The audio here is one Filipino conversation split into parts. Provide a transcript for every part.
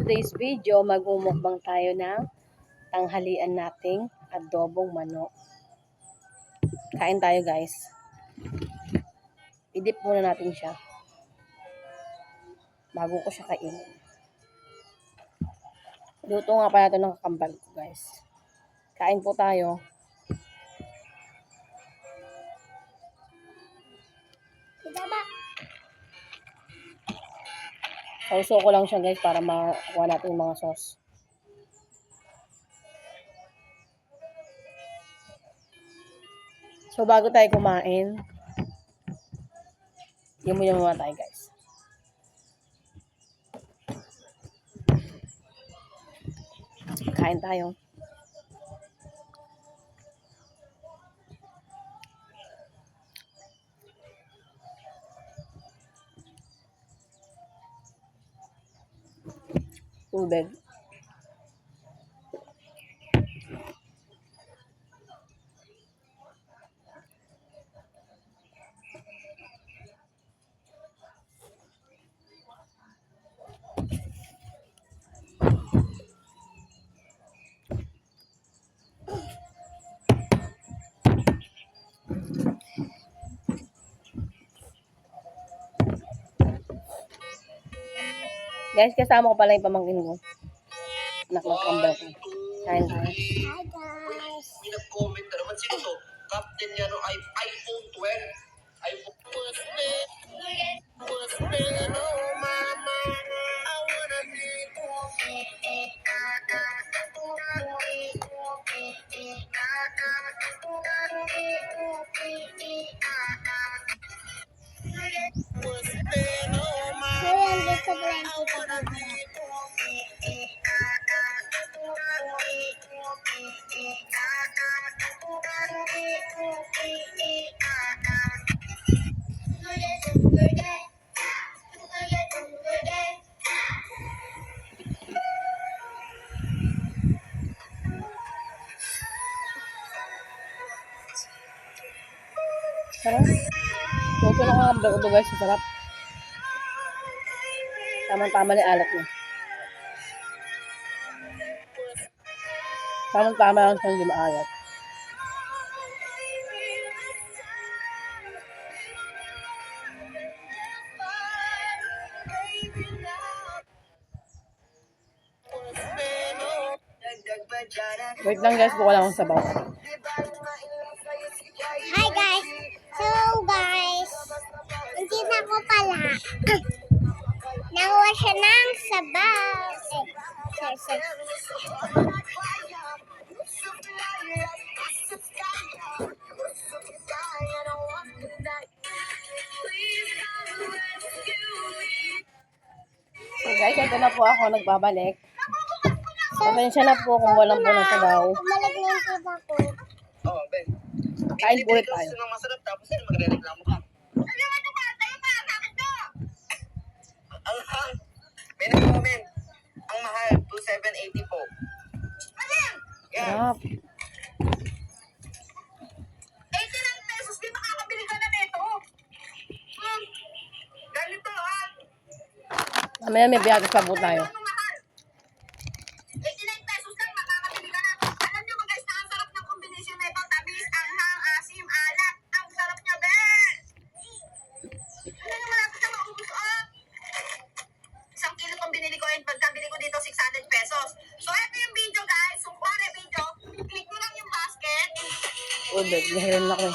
today's video, magmumukbang tayo ng tanghalian nating adobong manok. Kain tayo guys. Idip muna natin siya bago ko siya kainin. Luto nga pala ito ng kakambal ko guys. Kain po tayo. Sauso ko lang siya guys para makuha natin yung mga sauce. So bago tayo kumain, yung muna tayo guys. Kain tayo. Tubig. Guys, kasama ko pala yung pamangkin ko. Anak ng kambal ko. Kain tayo. Hi guys! May nag-comment na naman. Sino to? Captain niya no iPhone 12. iPhone 12. Oh mama, I wanna be Sarap. Luto ng kakambal ko to guys. Sarap. Tamang-tama na yung alat niya. Tamang-tama lang siya hindi maalat. Wait lang guys, buka lang akong sabaw. Hi guys! So guys, hindi na ko pala. Nakuha siya ng sabaw. Sir. So guys, ito na po ako nagbabalik. Pasensya na po kung walang po ng sabaw. Bumalik na yung tita ko. Oh, Ben. Kain po ulit tayo. Ng masarap tapos yan magre-reklamo ka. May nag-comment. Ang mahal, 2,780 po. Yan. Sarap. 89 pesos, di makakabili ka na nito. Ganito ha. Mamaya may biyagas pa po tayo. Ano mahal? 89 pesos lang, makakabili ka na. Alam nyo ba guys, na ang sarap ng kombinasyon na ito. Tamis, anghang, asim, alat. Ang sarap niya, Ben. Alam nyo, malapit na maubos ah. 1 kilo itong binili ko and pagkabili ko dito 600 pesos. So, ito yung video guys. So, pare video, click nyo lang yung basket. Tubig. Nahiran ako eh.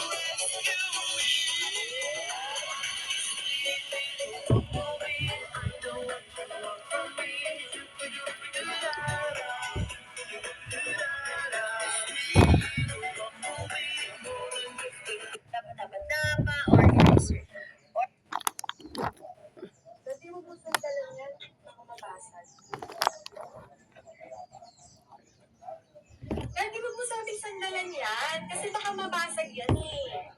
Daba-daba or eraser. Pwede mo po sandalan yan, baka mabasag. Pwede mo po sandalan yan, kasi baka mabasag yan eh.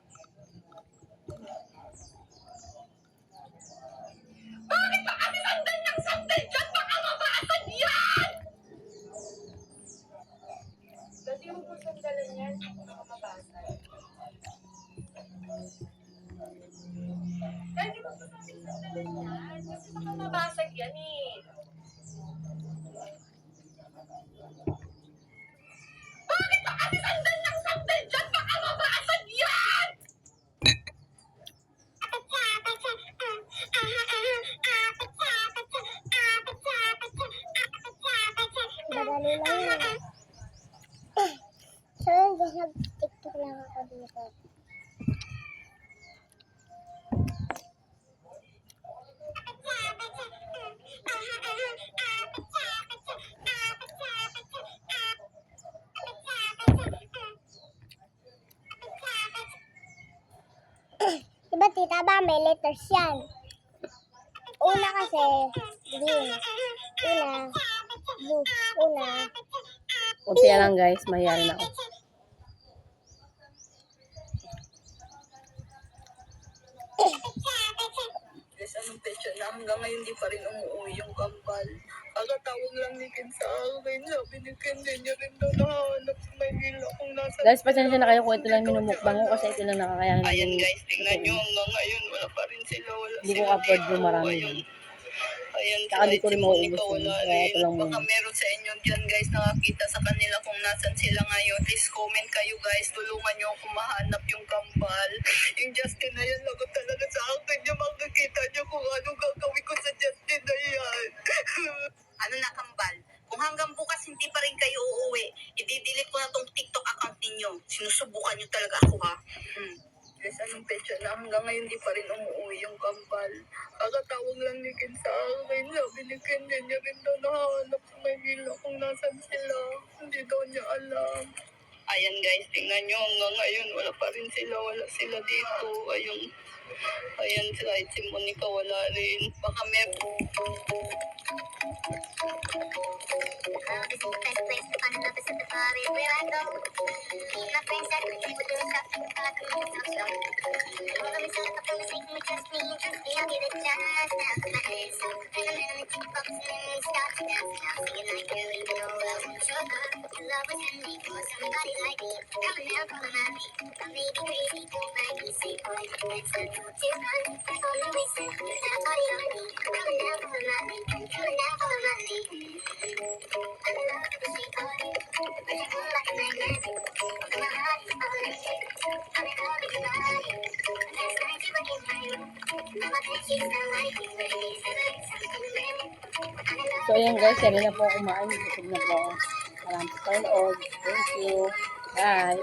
Bakit ba kasi sandal ng sandal dyan? Baka mabasag yan! Pwede mo po sandalan yan, baka mabasag. Pwede mo po sandalan yan, kasi baka mabasag yan eh. Bakit ba kasi sandal ng sandal dyan? Baka mabasag yan! Madali lang yun. So, just nag-tiktok lang ako dito. Diba tita ba may letters yan? Una kasi, green. Una, blue. Una, Kunti lang guys, mahiyari na ako. Guys, anong petsa na hanggang ngayon di pa rin umuwi yung kambal. Kagatawag lang ni Ken sa akin. Sabi ni Ken, din niya rin daw nahanap sa Maynila kung nasa... Guys, pasensya na kayo kung ito lang minumukbang ko kasi ito lang nakakayanan Ayan namin. guys, tingnan nyo hanggang ngayon. Wala pa rin sila. Wala Hindi ko sila upload dito. yung marami. Ayun. Ayan, Saka di ko rin Monica mauubos yun. wala Kaya ito rin. lang Baka muna. meron sa inyo dyan guys nakakita sa kanila kung nasan sila ngayon. Please comment kayo guys. Tulungan nyo kung mahanap yung kambal. Yung Justin na yan, lagot talaga sa akin. Yung makikita nyo kung ano gagawin ko sa Justin na yan. Ano na kambal? Kung hanggang bukas hindi pa rin kayo uuwi, i-delete ko na tong TikTok account ninyo. Sinusubukan nyo talaga ako ha. Guys, anong petsa na hanggang ngayon di pa rin umuwi yung kambal. Kagatawag lang ni Ken sa akin. Sabi ni Ken, din niya rin daw nahanap sa Maynila kung nasan sila. Hindi daw niya alam. Ayan guys, tingnan nyo hanggang ngayon. Wala pa rin sila. Wala sila dito. Ayun. Ayan, kahit si Monica wala rin. Baka meron. This is the best place to find love is at the bar is where I go. Me and my friends at the table doing something I can make it slow. Although we set up a conversation with just me, I'll give it a chance now. My hands up, and I'm in the jukebox, and then we start to dance. Now singing like girl, you know I want your love. Your love was handmade for somebody like me. Come on now, come on my feet. I may be crazy, don't make me say, boy, let's go to run. Follow me, listen, now party on me. Come on now, come on my feet. Come on now, follow my lead. I'm in love with the sweet body, but you feel like a magnet. My heart is falling. I'm in love with your body. Last night you were in my room. Now my bed sheets smell like you. Baby, something new. I'm in love So ayan guys, yan na po kumain. Busog na po ako. Maraming panood. Thank you. Bye.